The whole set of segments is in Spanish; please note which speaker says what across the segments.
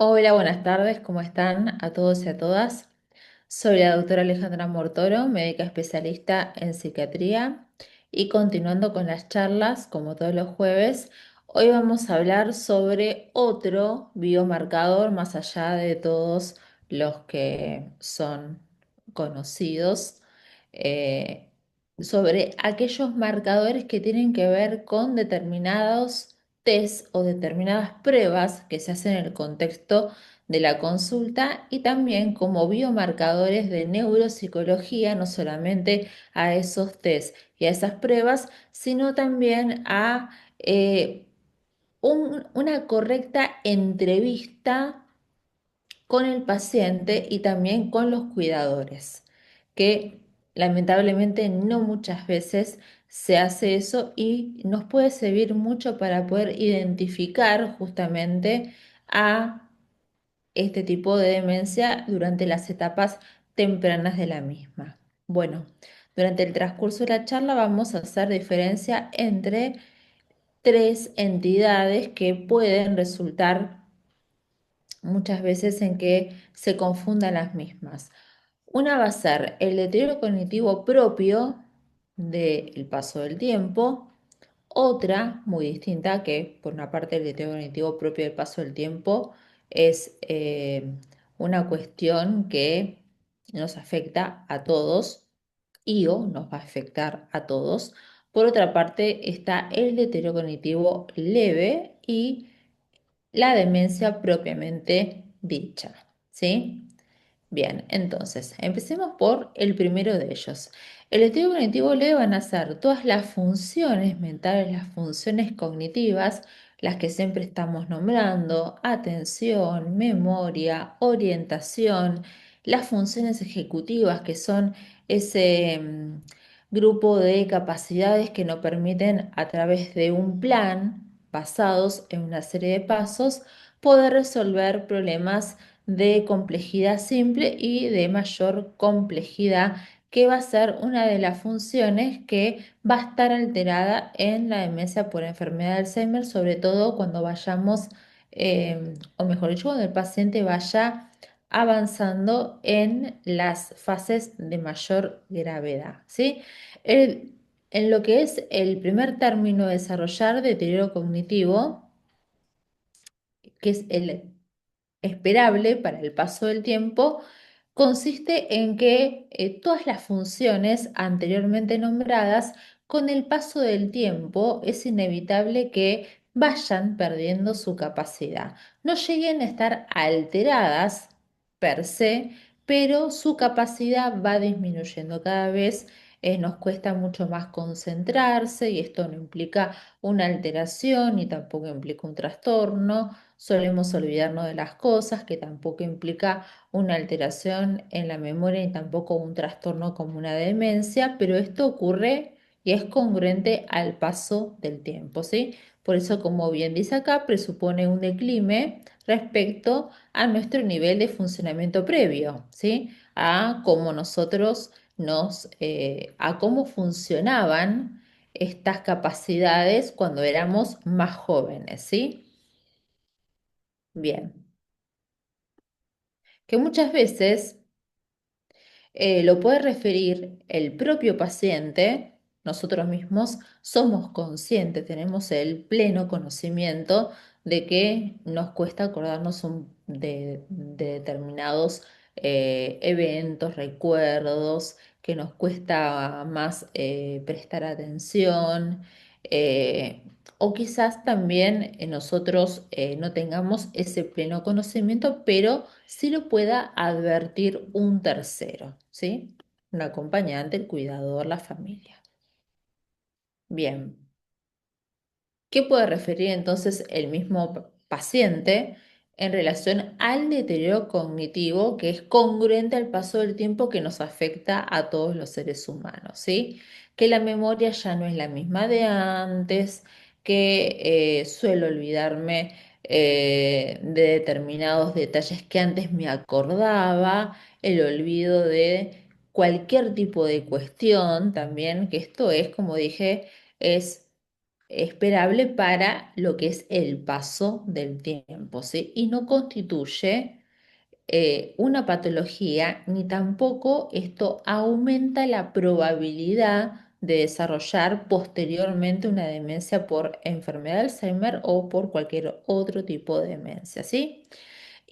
Speaker 1: Hola, buenas tardes, ¿cómo están a todos y a todas? Soy la doctora Alejandra Mortoro, médica especialista en psiquiatría y continuando con las charlas, como todos los jueves, hoy vamos a hablar sobre otro biomarcador más allá de todos los que son conocidos, eh, sobre aquellos marcadores que tienen que ver con determinados test o determinadas pruebas que se hacen en el contexto de la consulta y también como biomarcadores de neuropsicología, no solamente a esos test y a esas pruebas, sino también a una correcta entrevista con el paciente y también con los cuidadores, que lamentablemente no muchas veces se hace eso y nos puede servir mucho para poder identificar justamente a este tipo de demencia durante las etapas tempranas de la misma. Bueno, durante el transcurso de la charla vamos a hacer diferencia entre tres entidades que pueden resultar muchas veces en que se confundan las mismas. Una va a ser el deterioro cognitivo propio del paso del tiempo. Otra, muy distinta, que por una parte el deterioro cognitivo propio del paso del tiempo es una cuestión que nos afecta a todos y o nos va a afectar a todos. Por otra parte está el deterioro cognitivo leve y la demencia propiamente dicha, ¿sí? Bien, entonces, empecemos por el primero de ellos. El estudio cognitivo leve van a ser todas las funciones mentales, las funciones cognitivas, las que siempre estamos nombrando, atención, memoria, orientación, las funciones ejecutivas, que son ese grupo de capacidades que nos permiten a través de un plan, basados en una serie de pasos, poder resolver problemas de complejidad simple y de mayor complejidad, que va a ser una de las funciones que va a estar alterada en la demencia por enfermedad de Alzheimer, sobre todo cuando vayamos, o mejor dicho, cuando el paciente vaya avanzando en las fases de mayor gravedad, ¿sí? El- en lo que es el primer término de desarrollar deterioro cognitivo, que es el esperable para el paso del tiempo, consiste en que todas las funciones anteriormente nombradas, con el paso del tiempo, es inevitable que vayan perdiendo su capacidad. No lleguen a estar alteradas per se, pero su capacidad va disminuyendo cada vez. Nos cuesta mucho más concentrarse y esto no implica una alteración y tampoco implica un trastorno. Solemos olvidarnos de las cosas, que tampoco implica una alteración en la memoria y tampoco un trastorno como una demencia, pero esto ocurre y es congruente al paso del tiempo, ¿sí? Por eso, como bien dice acá, presupone un declive respecto a nuestro nivel de funcionamiento previo, ¿sí? A cómo nosotros a cómo funcionaban estas capacidades cuando éramos más jóvenes, ¿sí? Bien, que muchas veces lo puede referir el propio paciente, nosotros mismos somos conscientes, tenemos el pleno conocimiento de que nos cuesta acordarnos de determinados eventos, recuerdos, que nos cuesta más prestar atención. eh, o quizás también nosotros no tengamos ese pleno conocimiento, pero sí lo pueda advertir un tercero, ¿sí? Un acompañante, el cuidador, la familia. Bien. ¿Qué puede referir entonces el mismo paciente en relación al deterioro cognitivo que es congruente al paso del tiempo que nos afecta a todos los seres humanos, ¿sí? Que la memoria ya no es la misma de antes, que suelo olvidarme de determinados detalles que antes me acordaba, el olvido de cualquier tipo de cuestión también, que esto es, como dije, es esperable para lo que es el paso del tiempo, ¿sí? Y no constituye una patología, ni tampoco esto aumenta la probabilidad de desarrollar posteriormente una demencia por enfermedad de Alzheimer o por cualquier otro tipo de demencia, ¿sí?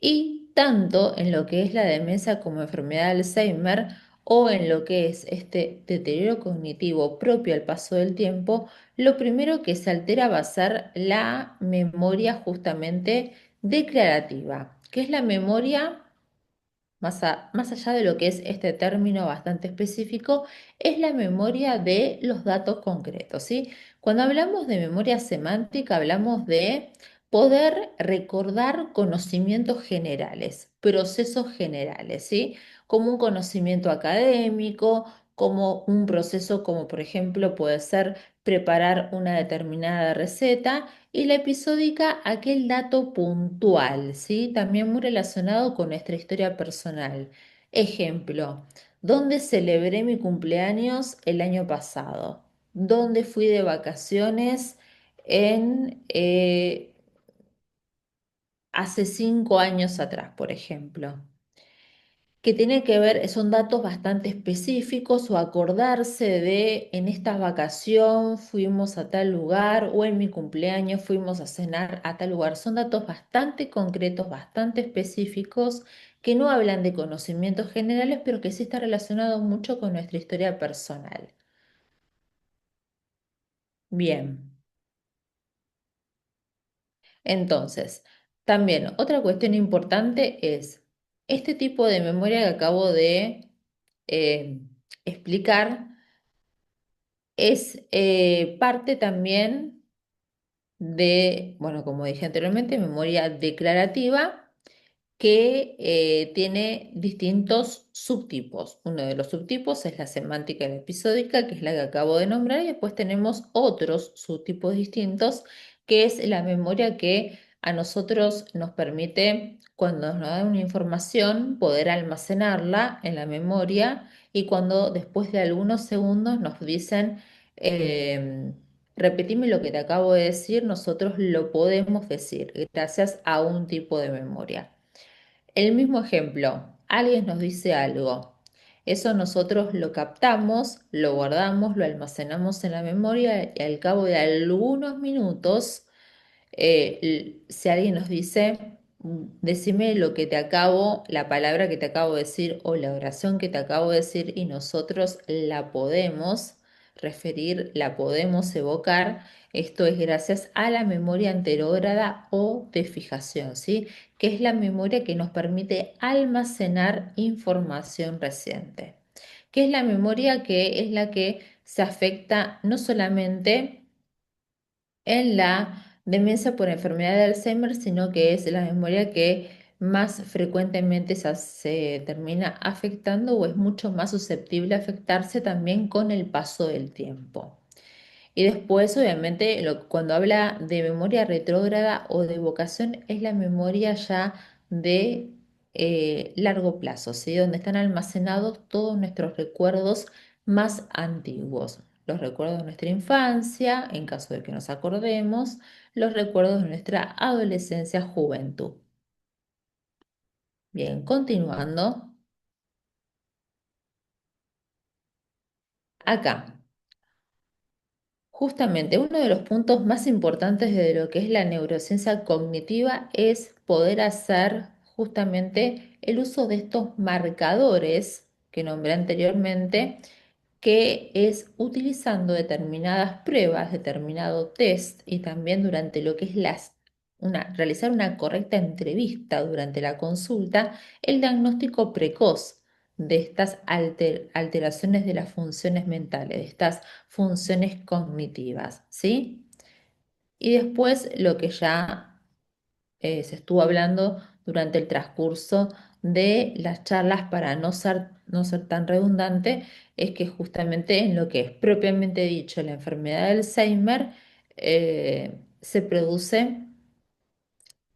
Speaker 1: Y tanto en lo que es la demencia como enfermedad de Alzheimer o en lo que es este deterioro cognitivo propio al paso del tiempo, lo primero que se altera va a ser la memoria justamente declarativa, que es la memoria más allá de lo que es este término bastante específico, es la memoria de los datos concretos, ¿sí? Cuando hablamos de memoria semántica, hablamos de poder recordar conocimientos generales, procesos generales, ¿sí? Como un conocimiento académico, como un proceso como por ejemplo puede ser preparar una determinada receta y la episódica, aquel dato puntual, ¿sí? También muy relacionado con nuestra historia personal. Ejemplo, ¿dónde celebré mi cumpleaños el año pasado? ¿Dónde fui de vacaciones en, hace 5 años atrás, por ejemplo? Que tiene que ver, son datos bastante específicos o acordarse de en esta vacación fuimos a tal lugar o en mi cumpleaños fuimos a cenar a tal lugar. Son datos bastante concretos, bastante específicos que no hablan de conocimientos generales, pero que sí está relacionado mucho con nuestra historia personal. Bien, entonces, también otra cuestión importante es este tipo de memoria que acabo de eh, explicar. Es parte también de, bueno, como dije anteriormente, memoria declarativa que tiene distintos subtipos. Uno de los subtipos es la semántica y la episódica, que es la que acabo de nombrar, y después tenemos otros subtipos distintos, que es la memoria que a nosotros nos permite, cuando nos da una información, poder almacenarla en la memoria y cuando después de algunos segundos nos dicen, repetime lo que te acabo de decir, nosotros lo podemos decir gracias a un tipo de memoria. El mismo ejemplo, alguien nos dice algo. Eso nosotros lo captamos, lo guardamos, lo almacenamos en la memoria y al cabo de algunos minutos, si alguien nos dice, decime lo que te acabo, la palabra que te acabo de decir o la oración que te acabo de decir y nosotros la podemos referir, la podemos evocar. Esto es gracias a la memoria anterógrada o de fijación, ¿sí? Que es la memoria que nos permite almacenar información reciente, que es la memoria que es la que se afecta no solamente en la demencia por enfermedad de Alzheimer, sino que es la memoria que más frecuentemente se termina afectando o es mucho más susceptible a afectarse también con el paso del tiempo. Y después, obviamente, cuando habla de memoria retrógrada o de evocación, es la memoria ya de largo plazo, ¿sí? Donde están almacenados todos nuestros recuerdos más antiguos. Los recuerdos de nuestra infancia, en caso de que nos acordemos, los recuerdos de nuestra adolescencia, juventud. Bien, continuando. Acá. Justamente uno de los puntos más importantes de lo que es la neurociencia cognitiva es poder hacer justamente el uso de estos marcadores que nombré anteriormente, que es utilizando determinadas pruebas, determinado test y también durante lo que es realizar una correcta entrevista durante la consulta, el diagnóstico precoz de estas alteraciones de las funciones mentales, de estas funciones cognitivas, ¿sí? Y después lo que ya se estuvo hablando durante el transcurso de las charlas para no ser tan redundante, es que justamente en lo que es propiamente dicho la enfermedad de Alzheimer, se produce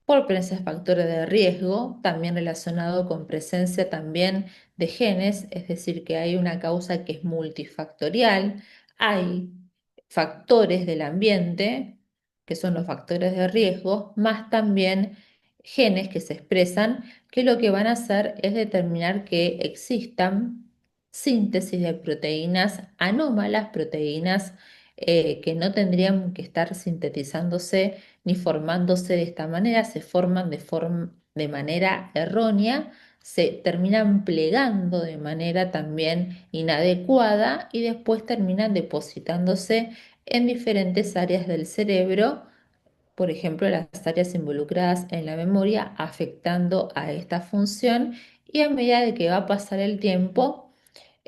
Speaker 1: por presencia de factores de riesgo, también relacionado con presencia también de genes, es decir, que hay una causa que es multifactorial, hay factores del ambiente, que son los factores de riesgo, más también genes que se expresan, que lo que van a hacer es determinar que existan síntesis de proteínas anómalas, proteínas que no tendrían que estar sintetizándose ni formándose de esta manera, se forman de manera errónea, se terminan plegando de manera también inadecuada y después terminan depositándose en diferentes áreas del cerebro, por ejemplo, las áreas involucradas en la memoria, afectando a esta función y a medida de que va a pasar el tiempo,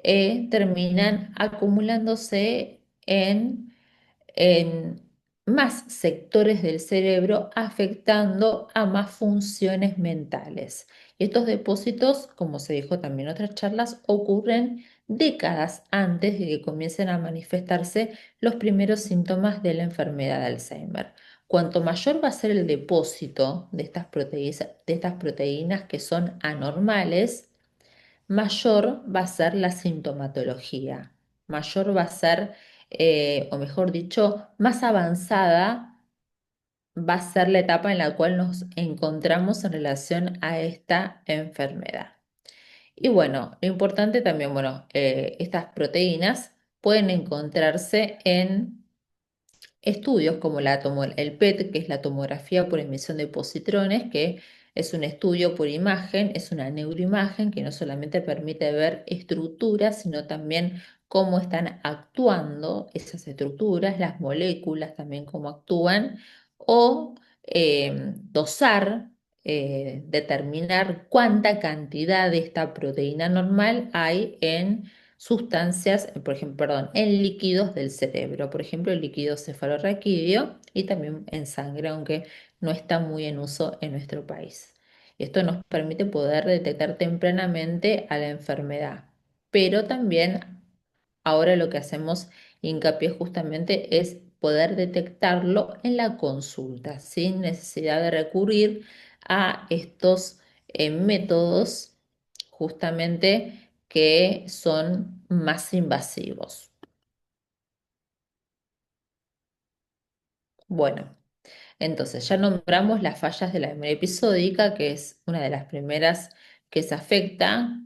Speaker 1: terminan acumulándose en más sectores del cerebro, afectando a más funciones mentales. Y estos depósitos, como se dijo también en otras charlas, ocurren décadas antes de que comiencen a manifestarse los primeros síntomas de la enfermedad de Alzheimer. Cuanto mayor va a ser el depósito de estas proteínas que son anormales, mayor va a ser la sintomatología, mayor va a ser, o mejor dicho, más avanzada va a ser la etapa en la cual nos encontramos en relación a esta enfermedad. Y bueno, lo importante también, bueno, estas proteínas pueden encontrarse en estudios como el PET, que es la tomografía por emisión de positrones, que es un estudio por imagen, es una neuroimagen que no solamente permite ver estructuras, sino también cómo están actuando esas estructuras, las moléculas también cómo actúan, o dosar, determinar cuánta cantidad de esta proteína normal hay en sustancias, por ejemplo, perdón, en líquidos del cerebro, por ejemplo, el líquido cefalorraquídeo y también en sangre, aunque no está muy en uso en nuestro país. Esto nos permite poder detectar tempranamente a la enfermedad, pero también ahora lo que hacemos hincapié justamente es poder detectarlo en la consulta, sin necesidad de recurrir a estos métodos justamente que son más invasivos. Bueno, entonces ya nombramos las fallas de la memoria episódica, que es una de las primeras que se afecta,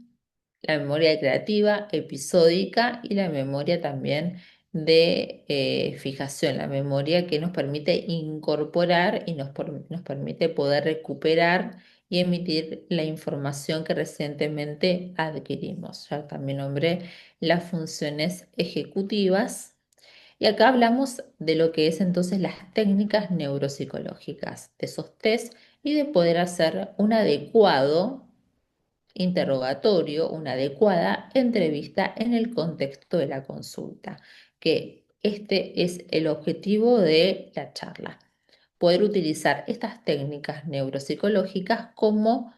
Speaker 1: la memoria creativa, episódica y la memoria también de fijación, la memoria que nos permite incorporar y nos permite poder recuperar y emitir la información que recientemente adquirimos. Ya también nombré las funciones ejecutivas. Y acá hablamos de lo que es entonces las técnicas neuropsicológicas, de esos test y de poder hacer un adecuado interrogatorio, una adecuada entrevista en el contexto de la consulta, que este es el objetivo de la charla, poder utilizar estas técnicas neuropsicológicas como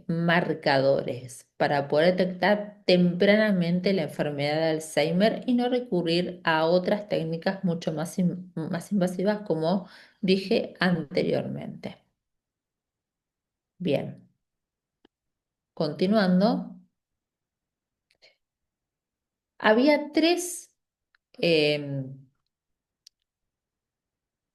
Speaker 1: marcadores para poder detectar tempranamente la enfermedad de Alzheimer y no recurrir a otras técnicas mucho más invasivas como dije anteriormente. Bien, continuando. Había tres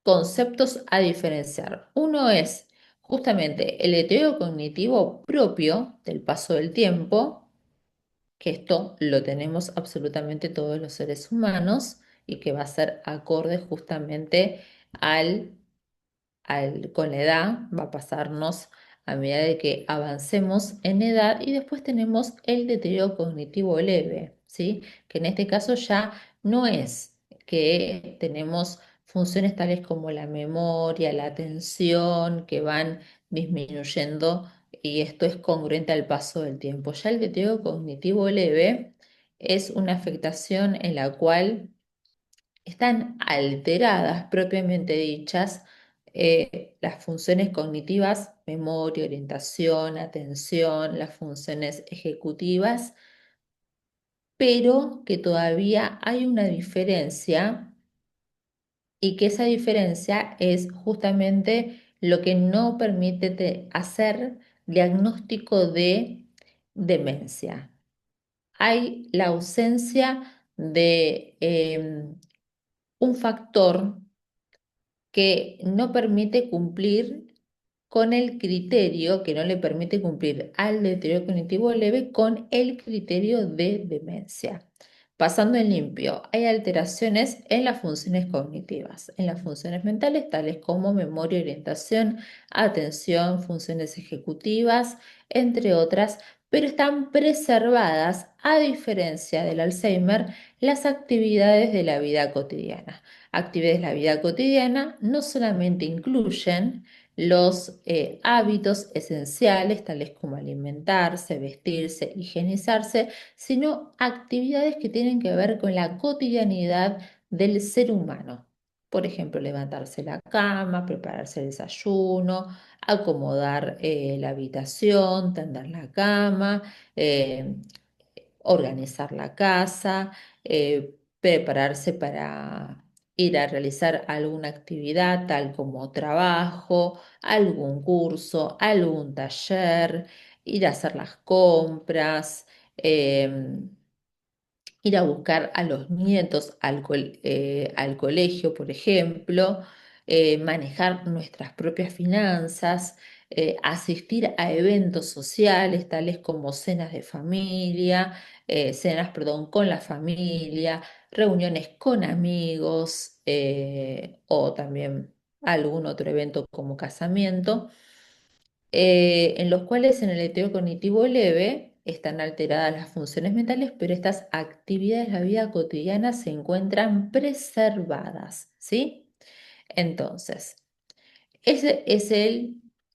Speaker 1: conceptos a diferenciar. Uno es justamente el deterioro cognitivo propio del paso del tiempo, que esto lo tenemos absolutamente todos los seres humanos y que va a ser acorde justamente al con la edad, va a pasarnos a medida de que avancemos en edad y después tenemos el deterioro cognitivo leve, ¿sí? Que en este caso ya no es que tenemos funciones tales como la memoria, la atención, que van disminuyendo y esto es congruente al paso del tiempo. Ya el deterioro cognitivo leve es una afectación en la cual están alteradas propiamente dichas las funciones cognitivas, memoria, orientación, atención, las funciones ejecutivas, pero que todavía hay una diferencia y que esa diferencia es justamente lo que no permite hacer diagnóstico de demencia. Hay la ausencia de un factor que no permite cumplir con el criterio, que no le permite cumplir al deterioro cognitivo leve con el criterio de demencia. Pasando en limpio, hay alteraciones en las funciones cognitivas, en las funciones mentales, tales como memoria, orientación, atención, funciones ejecutivas, entre otras, pero están preservadas, a diferencia del Alzheimer, las actividades de la vida cotidiana. Actividades de la vida cotidiana no solamente incluyen los hábitos esenciales, tales como alimentarse, vestirse, higienizarse, sino actividades que tienen que ver con la cotidianidad del ser humano. Por ejemplo, levantarse la cama, prepararse el desayuno, acomodar la habitación, tender la cama, eh, organizar la casa, prepararse para ir a realizar alguna actividad tal como trabajo, algún curso, algún taller, ir a hacer las compras, ir a buscar a los nietos al colegio, por ejemplo, manejar nuestras propias finanzas, asistir a eventos sociales tales como cenas de familia, cenas, perdón, con la familia, reuniones con amigos o también algún otro evento como casamiento, en los cuales en el deterioro cognitivo leve están alteradas las funciones mentales, pero estas actividades de la vida cotidiana se encuentran preservadas, ¿sí? Entonces, ese es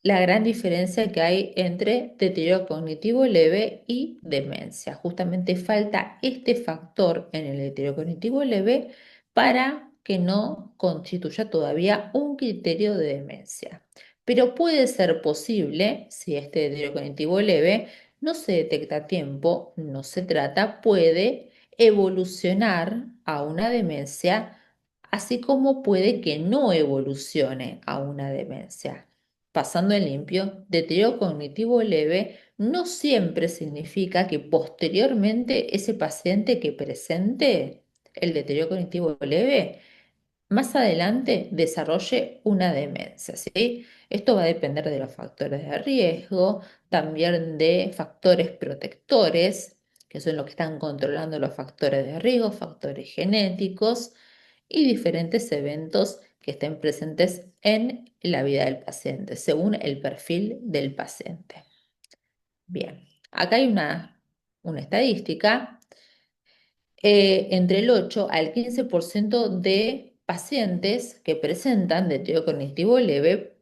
Speaker 1: la gran diferencia que hay entre deterioro cognitivo leve y demencia. Justamente falta este factor en el deterioro cognitivo leve para que no constituya todavía un criterio de demencia. Pero puede ser posible, si este deterioro cognitivo leve no se detecta a tiempo, no se trata, puede evolucionar a una demencia, así como puede que no evolucione a una demencia. Pasando en limpio, deterioro cognitivo leve no siempre significa que posteriormente ese paciente que presente el deterioro cognitivo leve más adelante desarrolle una demencia, ¿sí? Esto va a depender de los factores de riesgo, también de factores protectores, que son los que están controlando los factores de riesgo, factores genéticos y diferentes eventos que estén presentes en la vida del paciente, según el perfil del paciente. Bien, acá hay una estadística. Entre el 8 al 15% de pacientes que presentan deterioro cognitivo leve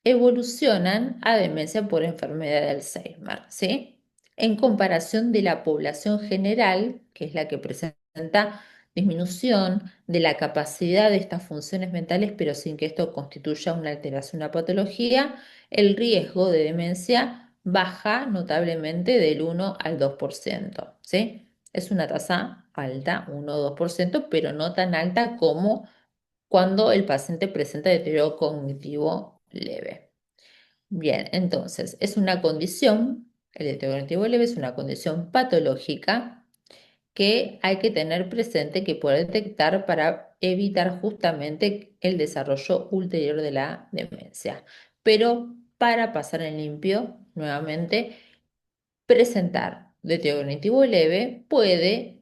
Speaker 1: evolucionan a demencia por enfermedad de Alzheimer, ¿sí? En comparación de la población general, que es la que presenta disminución de la capacidad de estas funciones mentales, pero sin que esto constituya una alteración, una patología, el riesgo de demencia baja notablemente del 1 al 2%, ¿sí? Es una tasa alta, 1 o 2%, pero no tan alta como cuando el paciente presenta deterioro cognitivo leve. Bien, entonces, es una condición, el deterioro cognitivo leve es una condición patológica que hay que tener presente, que puede detectar para evitar justamente el desarrollo ulterior de la demencia. Pero para pasar en limpio, nuevamente, presentar deterioro cognitivo leve puede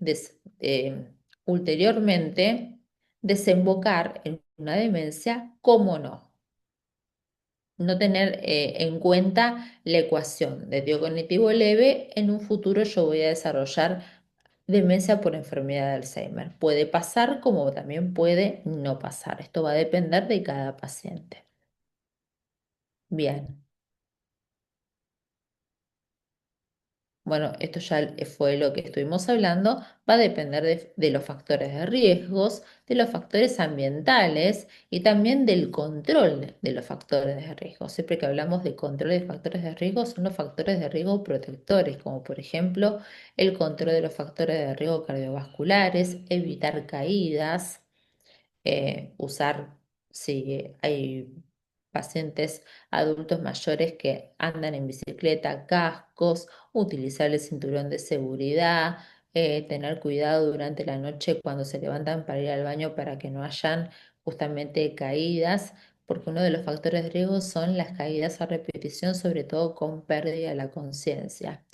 Speaker 1: ulteriormente desembocar en una demencia, ¿cómo no? No tener en cuenta la ecuación de deterioro cognitivo leve, en un futuro yo voy a desarrollar demencia por enfermedad de Alzheimer. Puede pasar como también puede no pasar. Esto va a depender de cada paciente. Bien. Bueno, esto ya fue lo que estuvimos hablando, va a depender de los factores de riesgos, de los factores ambientales y también del control de los factores de riesgo. Siempre que hablamos de control de factores de riesgo, son los factores de riesgo protectores, como por ejemplo el control de los factores de riesgo cardiovasculares, evitar caídas, usar, si hay pacientes adultos mayores que andan en bicicleta, cascos, utilizar el cinturón de seguridad, tener cuidado durante la noche cuando se levantan para ir al baño para que no hayan justamente caídas, porque uno de los factores de riesgo son las caídas a repetición, sobre todo con pérdida de la conciencia.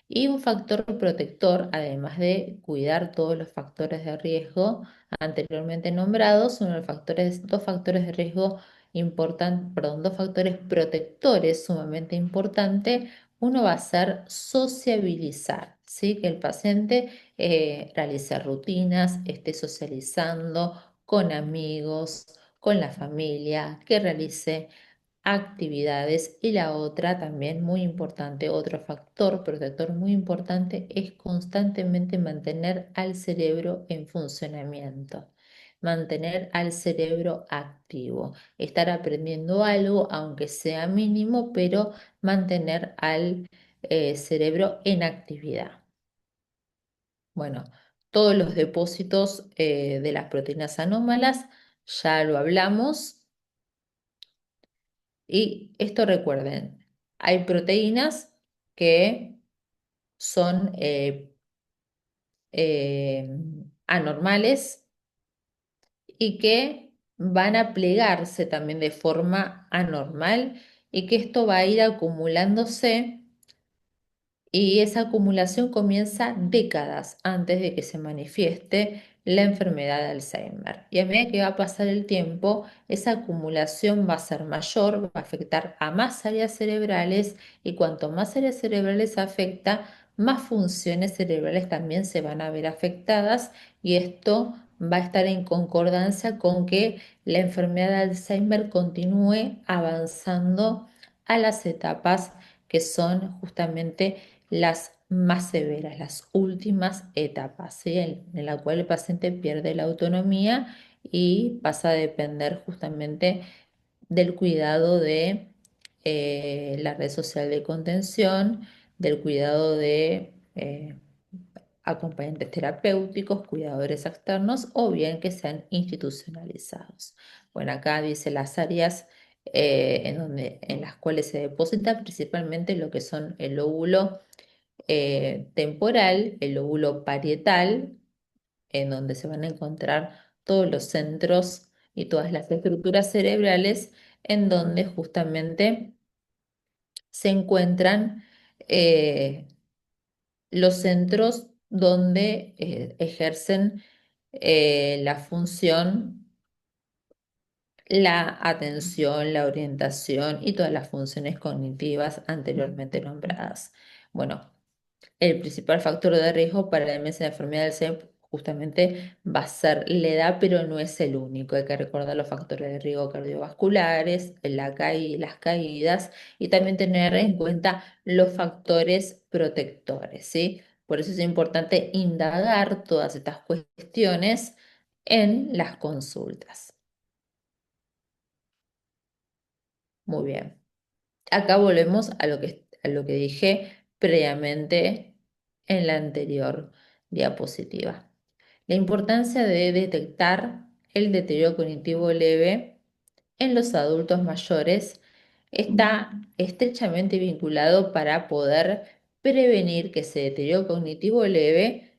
Speaker 1: Y un factor protector, además de cuidar todos los factores de riesgo anteriormente nombrados, uno de los factores, dos factores de riesgo importantes, perdón, dos factores protectores sumamente importantes. Uno va a ser sociabilizar, ¿sí? Que el paciente realice rutinas, esté socializando con amigos, con la familia, que realice actividades. Y la otra también muy importante, otro factor protector muy importante es constantemente mantener al cerebro en funcionamiento, mantener al cerebro activo, estar aprendiendo algo, aunque sea mínimo, pero mantener al cerebro en actividad. Bueno, todos los depósitos de las proteínas anómalas, ya lo hablamos. Y esto recuerden, hay proteínas que son eh, anormales y que van a plegarse también de forma anormal y que esto va a ir acumulándose. Y esa acumulación comienza décadas antes de que se manifieste la enfermedad de Alzheimer. Y a medida que va a pasar el tiempo, esa acumulación va a ser mayor, va a afectar a más áreas cerebrales y cuanto más áreas cerebrales afecta, más funciones cerebrales también se van a ver afectadas y esto va a estar en concordancia con que la enfermedad de Alzheimer continúe avanzando a las etapas que son justamente las más severas, las últimas etapas, ¿sí? En la cual el paciente pierde la autonomía y pasa a depender justamente del cuidado de la red social de contención, del cuidado de acompañantes terapéuticos, cuidadores externos o bien que sean institucionalizados. Bueno, acá dice las áreas en las cuales se deposita principalmente lo que son el lóbulo temporal, el lóbulo parietal, en donde se van a encontrar todos los centros y todas las estructuras cerebrales, en donde justamente se encuentran eh, los centros donde ejercen la función, la atención, la orientación y todas las funciones cognitivas anteriormente nombradas. Bueno, el principal factor de riesgo para la demencia de la enfermedad del Alzheimer justamente va a ser la edad, pero no es el único. Hay que recordar los factores de riesgo cardiovasculares, las caídas y también tener en cuenta los factores protectores, ¿sí? Por eso es importante indagar todas estas cuestiones en las consultas. Muy bien. Acá volvemos a lo que dije previamente en la anterior diapositiva. La importancia de detectar el deterioro cognitivo leve en los adultos mayores está estrechamente vinculado para poder prevenir que ese deterioro cognitivo leve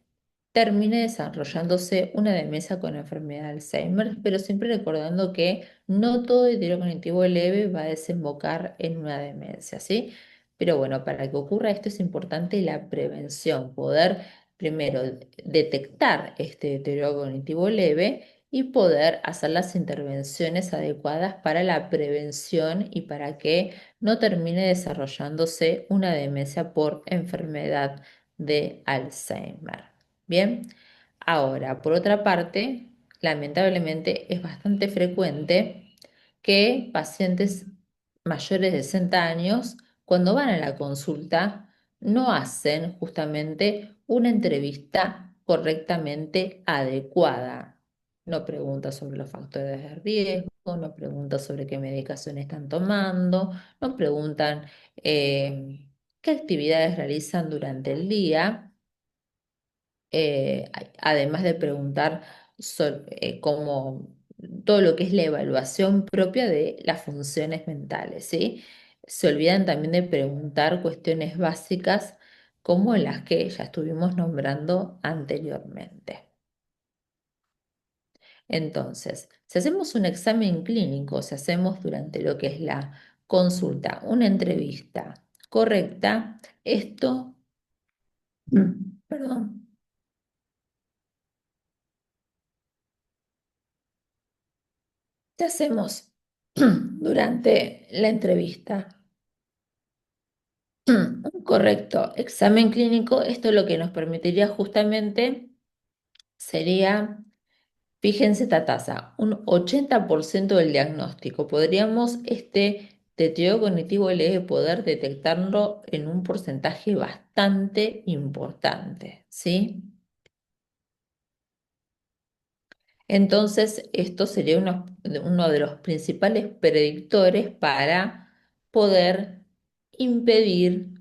Speaker 1: termine desarrollándose una demencia con enfermedad de Alzheimer, pero siempre recordando que no todo deterioro cognitivo leve va a desembocar en una demencia, ¿sí? Pero bueno, para que ocurra esto es importante la prevención, poder primero detectar este deterioro cognitivo leve y poder hacer las intervenciones adecuadas para la prevención y para que no termine desarrollándose una demencia por enfermedad de Alzheimer. Bien, ahora, por otra parte, lamentablemente es bastante frecuente que pacientes mayores de 60 años, cuando van a la consulta, no hacen justamente una entrevista correctamente adecuada. No pregunta sobre los factores de riesgo, no pregunta sobre qué medicación están tomando, no preguntan qué actividades realizan durante el día, además de preguntar cómo todo lo que es la evaluación propia de las funciones mentales, ¿sí? Se olvidan también de preguntar cuestiones básicas como las que ya estuvimos nombrando anteriormente. Entonces, si hacemos un examen clínico, si hacemos durante lo que es la consulta una entrevista correcta, esto, perdón, si hacemos durante la entrevista un correcto examen clínico, esto lo que nos permitiría justamente sería, fíjense esta tasa, un 80% del diagnóstico. Podríamos este deterioro cognitivo leve poder detectarlo en un porcentaje bastante importante, ¿sí? Entonces, esto sería uno de los principales predictores para poder impedir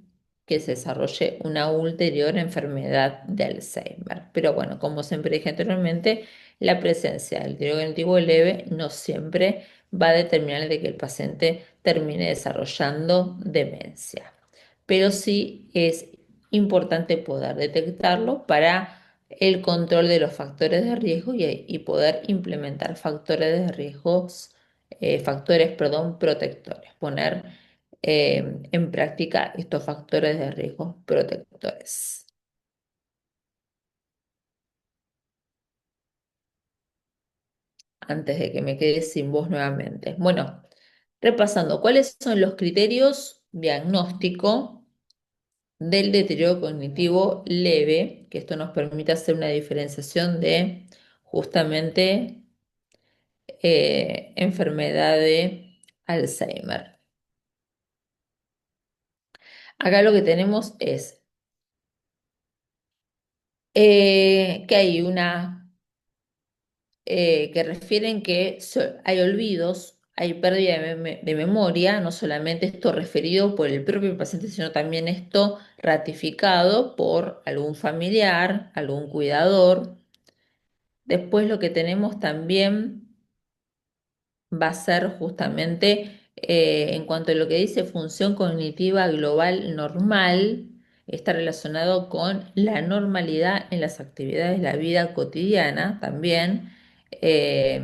Speaker 1: que se desarrolle una ulterior enfermedad de Alzheimer. Pero bueno, como siempre dije anteriormente, la presencia del deterioro cognitivo leve no siempre va a determinar de que el paciente termine desarrollando demencia. Pero sí es importante poder detectarlo para el control de los factores de riesgo y poder implementar factores de riesgos, factores, perdón, protectores, poner en práctica estos factores de riesgo protectores. Antes de que me quede sin voz nuevamente. Bueno, repasando, ¿cuáles son los criterios diagnóstico del deterioro cognitivo leve? Que esto nos permite hacer una diferenciación de justamente enfermedad de Alzheimer. Acá lo que tenemos es que hay una que refieren que hay olvidos, hay pérdida de memoria, no solamente esto referido por el propio paciente, sino también esto ratificado por algún familiar, algún cuidador. Después lo que tenemos también va a ser justamente en cuanto a lo que dice función cognitiva global normal, está relacionado con la normalidad en las actividades de la vida cotidiana también. Eh,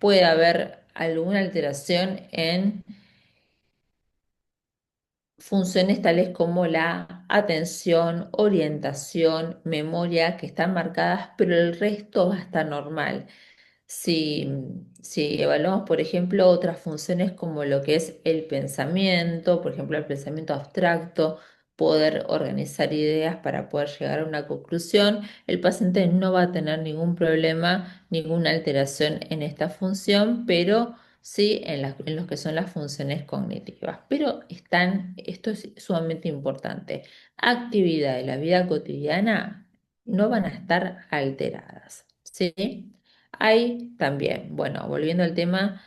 Speaker 1: Puede haber alguna alteración en funciones tales como la atención, orientación, memoria, que están marcadas, pero el resto va a estar normal. Si, si evaluamos, por ejemplo, otras funciones como lo que es el pensamiento, por ejemplo, el pensamiento abstracto, poder organizar ideas para poder llegar a una conclusión, el paciente no va a tener ningún problema, ninguna alteración en esta función, pero sí en lo que son las funciones cognitivas. Pero esto es sumamente importante, actividad de la vida cotidiana no van a estar alteradas, ¿sí? Hay también, bueno, volviendo al tema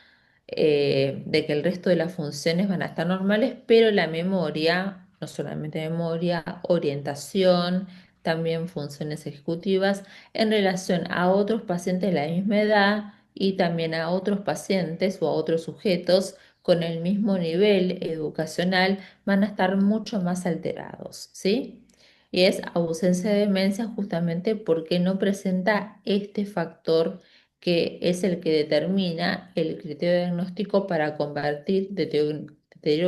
Speaker 1: de que el resto de las funciones van a estar normales, pero la memoria, no solamente memoria, orientación, también funciones ejecutivas en relación a otros pacientes de la misma edad y también a otros pacientes o a otros sujetos con el mismo nivel educacional van a estar mucho más alterados, ¿sí? Y es ausencia de demencia justamente porque no presenta este factor que es el que determina el criterio diagnóstico para convertir deterioro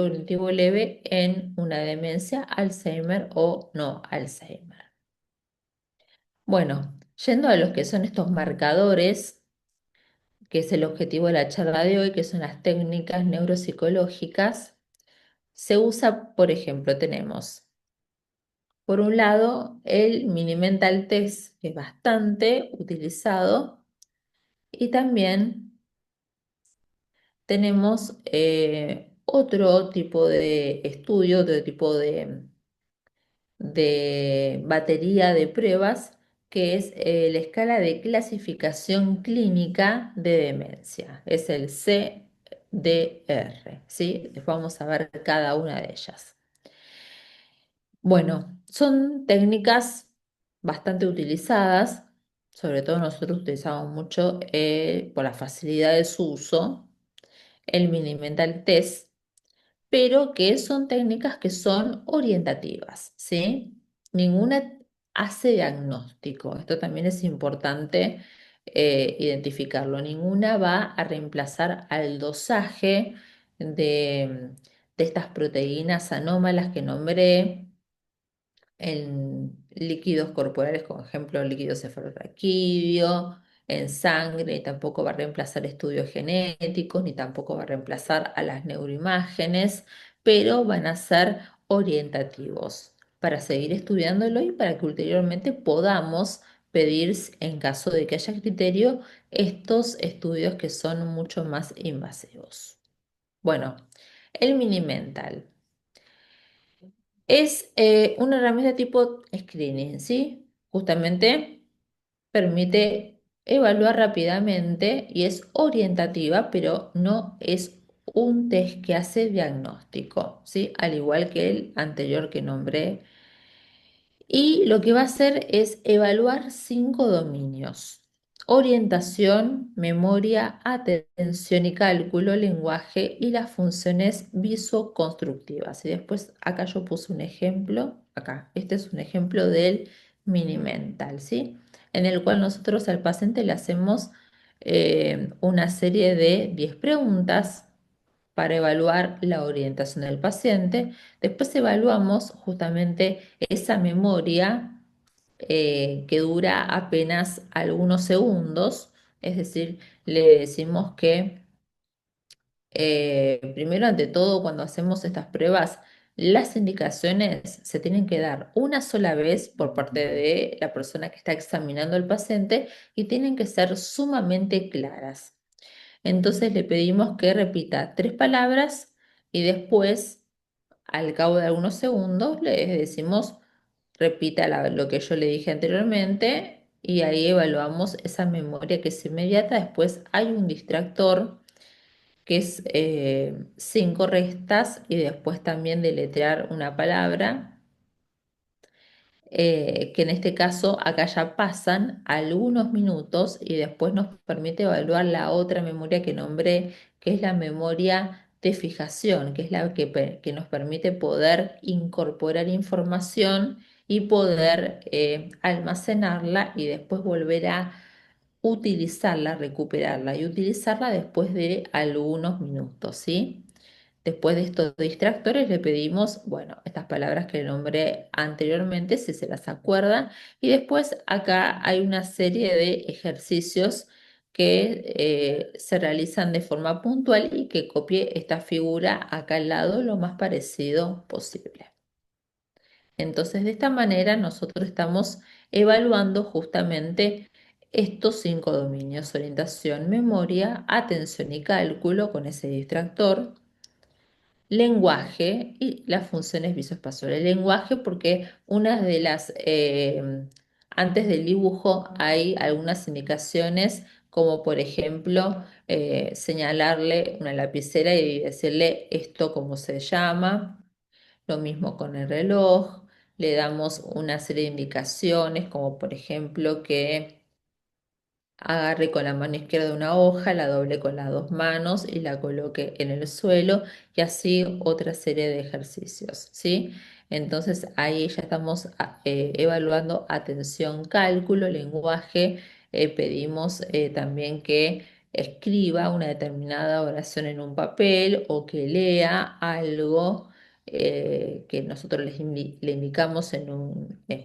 Speaker 1: cognitivo leve en una demencia Alzheimer o no Alzheimer. Bueno, yendo a los que son estos marcadores, que es el objetivo de la charla de hoy, que son las técnicas neuropsicológicas, se usa, por ejemplo, tenemos por un lado el Mini Mental Test, que es bastante utilizado, y también tenemos otro tipo de estudio, otro tipo de batería de pruebas, que es la escala de clasificación clínica de demencia. Es el CDR, ¿sí? Después vamos a ver cada una de ellas. Bueno, son técnicas bastante utilizadas, sobre todo nosotros utilizamos mucho por la facilidad de su uso el Mini Mental Test, pero que son técnicas que son orientativas, ¿sí? ninguna hace diagnóstico. Esto también es importante identificarlo. Ninguna va a reemplazar al dosaje de estas proteínas anómalas que nombré en líquidos corporales, como ejemplo líquido cefalorraquídeo, en sangre, y tampoco va a reemplazar estudios genéticos, ni tampoco va a reemplazar a las neuroimágenes, pero van a ser orientativos para seguir estudiándolo y para que ulteriormente podamos pedir, en caso de que haya criterio, estos estudios que son mucho más invasivos. Bueno, el mini mental. Es una herramienta tipo screening, ¿sí? Justamente permite evaluar rápidamente y es orientativa, pero no es un test que hace diagnóstico, ¿sí? Al igual que el anterior que nombré, y lo que va a hacer es evaluar 5 dominios: orientación, memoria, atención y cálculo, lenguaje y las funciones visoconstructivas. Y después acá yo puse un ejemplo, acá, este es un ejemplo del mini mental, ¿sí? En el cual nosotros al paciente le hacemos una serie de 10 preguntas para evaluar la orientación del paciente. Después evaluamos justamente esa memoria que dura apenas algunos segundos, es decir, le decimos que primero ante todo cuando hacemos estas pruebas, las indicaciones se tienen que dar una sola vez por parte de la persona que está examinando al paciente y tienen que ser sumamente claras. Entonces le pedimos que repita 3 palabras y después, al cabo de algunos segundos, le decimos repita lo que yo le dije anteriormente y ahí evaluamos esa memoria que es inmediata. Después hay un distractor que es 5 restas y después también deletrear una palabra, que en este caso acá ya pasan algunos minutos y después nos permite evaluar la otra memoria que nombré, que es la memoria de fijación, que es la que nos permite poder incorporar información y poder almacenarla y después volver a utilizarla, recuperarla y utilizarla después de algunos minutos, ¿sí? Después de estos distractores le pedimos, bueno, estas palabras que nombré anteriormente, si se las acuerdan, y después acá hay una serie de ejercicios que se realizan de forma puntual y que copie esta figura acá al lado lo más parecido posible. Entonces, de esta manera nosotros estamos evaluando justamente estos 5 dominios: orientación, memoria, atención y cálculo con ese distractor, lenguaje y las funciones visoespaciales. El lenguaje porque una de las, antes del dibujo hay algunas indicaciones como por ejemplo señalarle una lapicera y decirle esto cómo se llama. Lo mismo con el reloj, le damos una serie de indicaciones como por ejemplo que agarre con la mano izquierda una hoja, la doble con las 2 manos y la coloque en el suelo y así otra serie de ejercicios, ¿sí? Entonces ahí ya estamos evaluando atención, cálculo, lenguaje. Pedimos también que escriba una determinada oración en un papel o que lea algo que nosotros le indicamos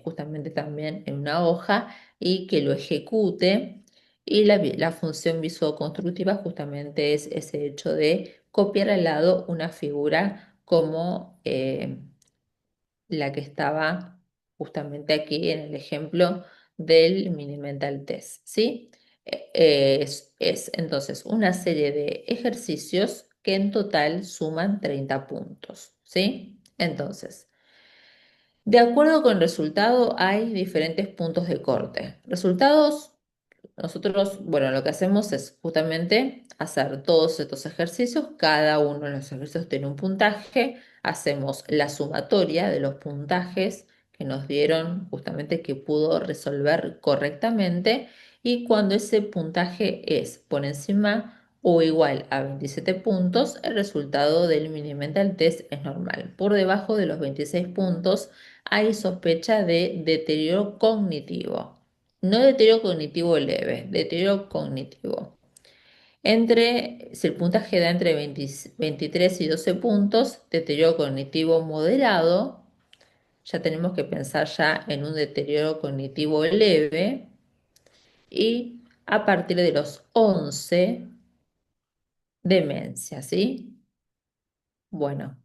Speaker 1: justamente también en una hoja y que lo ejecute. Y la función visuoconstructiva justamente es ese hecho de copiar al lado una figura como la que estaba justamente aquí en el ejemplo del mini mental test, ¿sí? Es entonces una serie de ejercicios que en total suman 30 puntos, ¿sí? Entonces, de acuerdo con el resultado hay diferentes puntos de corte. Resultados. Nosotros, bueno, lo que hacemos es justamente hacer todos estos ejercicios. Cada uno de los ejercicios tiene un puntaje. Hacemos la sumatoria de los puntajes que nos dieron justamente que pudo resolver correctamente. Y cuando ese puntaje es por encima o igual a 27 puntos, el resultado del mini mental test es normal. Por debajo de los 26 puntos hay sospecha de deterioro cognitivo. No deterioro cognitivo leve, deterioro cognitivo. Si el puntaje da entre 20 23 y 12 puntos, deterioro cognitivo moderado, ya tenemos que pensar ya en un deterioro cognitivo leve. Y a partir de los 11, demencia, ¿sí? Bueno,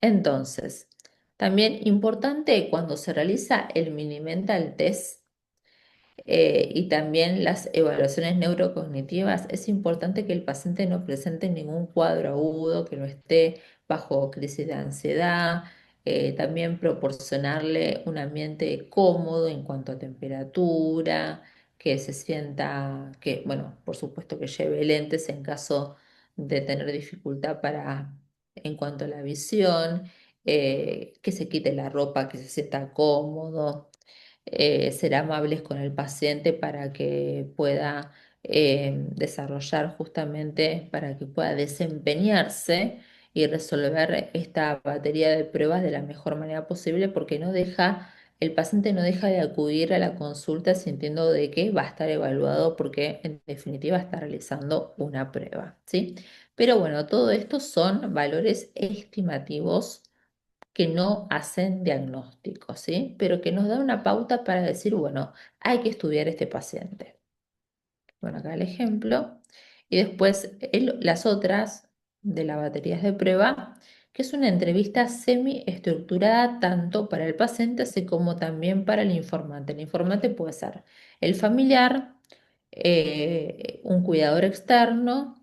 Speaker 1: entonces, también importante cuando se realiza el mini mental test, y también las evaluaciones neurocognitivas, es importante que el paciente no presente ningún cuadro agudo, que no esté bajo crisis de ansiedad, también proporcionarle un ambiente cómodo en cuanto a temperatura, que se sienta, que, bueno, por supuesto que lleve lentes en caso de tener dificultad en cuanto a la visión, que se quite la ropa, que se sienta cómodo, ser amables con el paciente para que pueda desarrollar justamente, para que pueda desempeñarse y resolver esta batería de pruebas de la mejor manera posible, porque el paciente no deja de acudir a la consulta sintiendo de que va a estar evaluado porque en definitiva está realizando una prueba, ¿sí? Pero bueno, todo esto son valores estimativos que no hacen diagnóstico, ¿sí? Pero que nos da una pauta para decir, bueno, hay que estudiar este paciente. Bueno, acá el ejemplo. Y después las otras de las baterías de prueba, que es una entrevista semi-estructurada tanto para el paciente así como también para el informante. El informante puede ser el familiar, un cuidador externo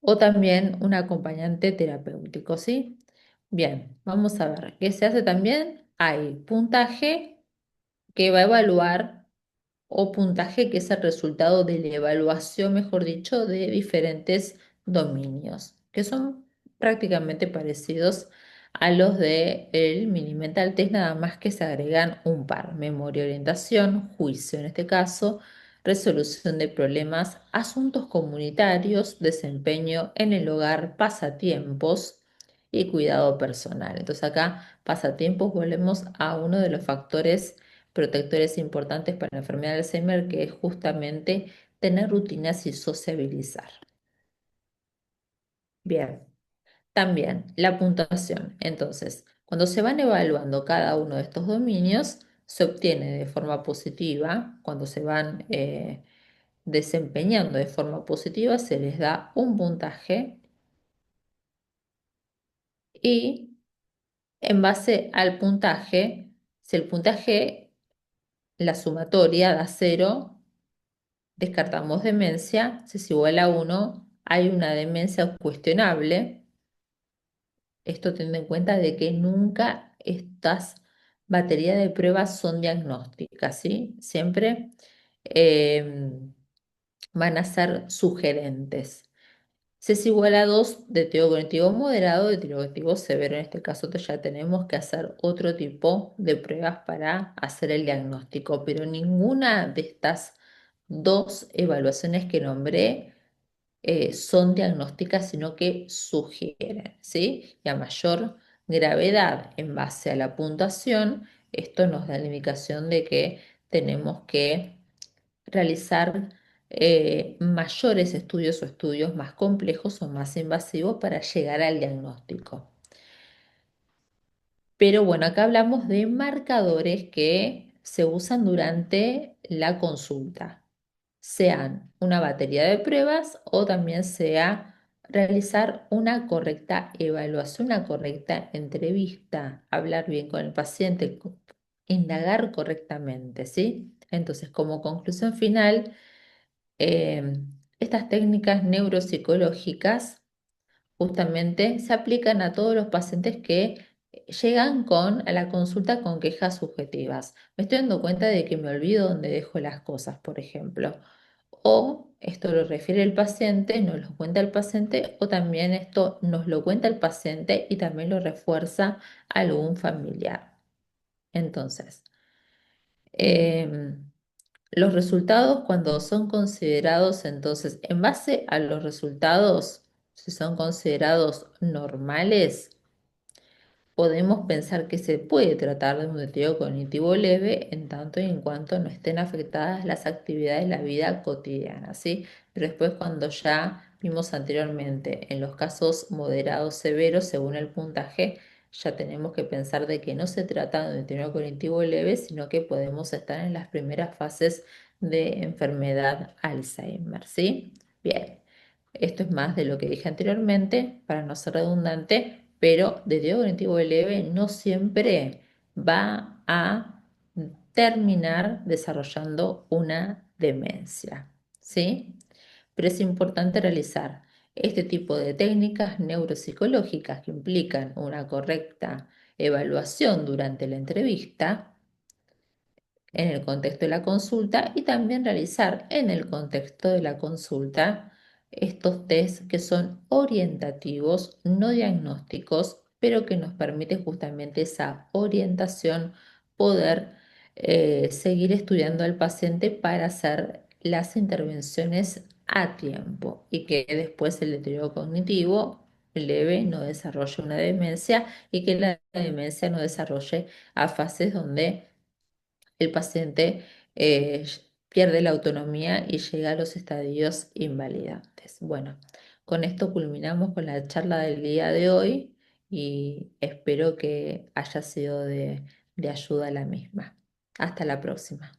Speaker 1: o también un acompañante terapéutico, ¿sí? Bien, vamos a ver qué se hace también. Hay puntaje que va a evaluar o puntaje que es el resultado de la evaluación, mejor dicho, de diferentes dominios, que son prácticamente parecidos a los de el mini mental test, nada más que se agregan un par: memoria, orientación, juicio en este caso, resolución de problemas, asuntos comunitarios, desempeño en el hogar, pasatiempos y cuidado personal. Entonces acá pasatiempos, volvemos a uno de los factores protectores importantes para la enfermedad de Alzheimer, que es justamente tener rutinas y sociabilizar. Bien, también la puntuación. Entonces, cuando se van evaluando cada uno de estos dominios, se obtiene de forma positiva. Cuando se van desempeñando de forma positiva, se les da un puntaje y en base al puntaje, si el puntaje, la sumatoria da 0, descartamos demencia. Si es igual a 1, hay una demencia cuestionable. Esto teniendo en cuenta de que nunca estas baterías de pruebas son diagnósticas, ¿sí? Siempre eh, van a ser sugerentes. Si es igual a 2, deterioro cognitivo moderado, deterioro cognitivo severo. En este caso ya tenemos que hacer otro tipo de pruebas para hacer el diagnóstico, pero ninguna de estas dos evaluaciones que nombré son diagnósticas, sino que sugieren, ¿sí? Y a mayor gravedad en base a la puntuación, esto nos da la indicación de que tenemos que realizar mayores estudios o estudios más complejos o más invasivos para llegar al diagnóstico. Pero bueno, acá hablamos de marcadores que se usan durante la consulta, sean una batería de pruebas o también sea realizar una correcta evaluación, una correcta entrevista, hablar bien con el paciente, indagar correctamente, ¿sí? Entonces, como conclusión final, eh, estas técnicas neuropsicológicas justamente se aplican a todos los pacientes que llegan a la consulta con quejas subjetivas. Me estoy dando cuenta de que me olvido dónde dejo las cosas, por ejemplo. O esto lo refiere el paciente, nos lo cuenta el paciente, o también esto nos lo cuenta el paciente y también lo refuerza algún familiar. Entonces, em, Los resultados, cuando son considerados, entonces, en base a los resultados, si son considerados normales, podemos pensar que se puede tratar de un deterioro cognitivo leve en tanto y en cuanto no estén afectadas las actividades de la vida cotidiana, ¿sí? Pero después, cuando ya vimos anteriormente en los casos moderados severos, según el puntaje, ya tenemos que pensar de que no se trata de un deterioro cognitivo leve, sino que podemos estar en las primeras fases de enfermedad Alzheimer, ¿sí? Bien. Esto es más de lo que dije anteriormente, para no ser redundante, pero deterioro cognitivo leve no siempre va a terminar desarrollando una demencia, ¿sí? Pero es importante realizar este tipo de técnicas neuropsicológicas que implican una correcta evaluación durante la entrevista en el contexto de la consulta y también realizar en el contexto de la consulta estos test que son orientativos, no diagnósticos, pero que nos permite justamente esa orientación, poder seguir estudiando al paciente para hacer las intervenciones a tiempo y que después el deterioro cognitivo leve no desarrolle una demencia y que la demencia no desarrolle a fases donde el paciente pierde la autonomía y llega a los estadios invalidantes. Bueno, con esto culminamos con la charla del día de hoy y espero que haya sido de ayuda la misma. Hasta la próxima.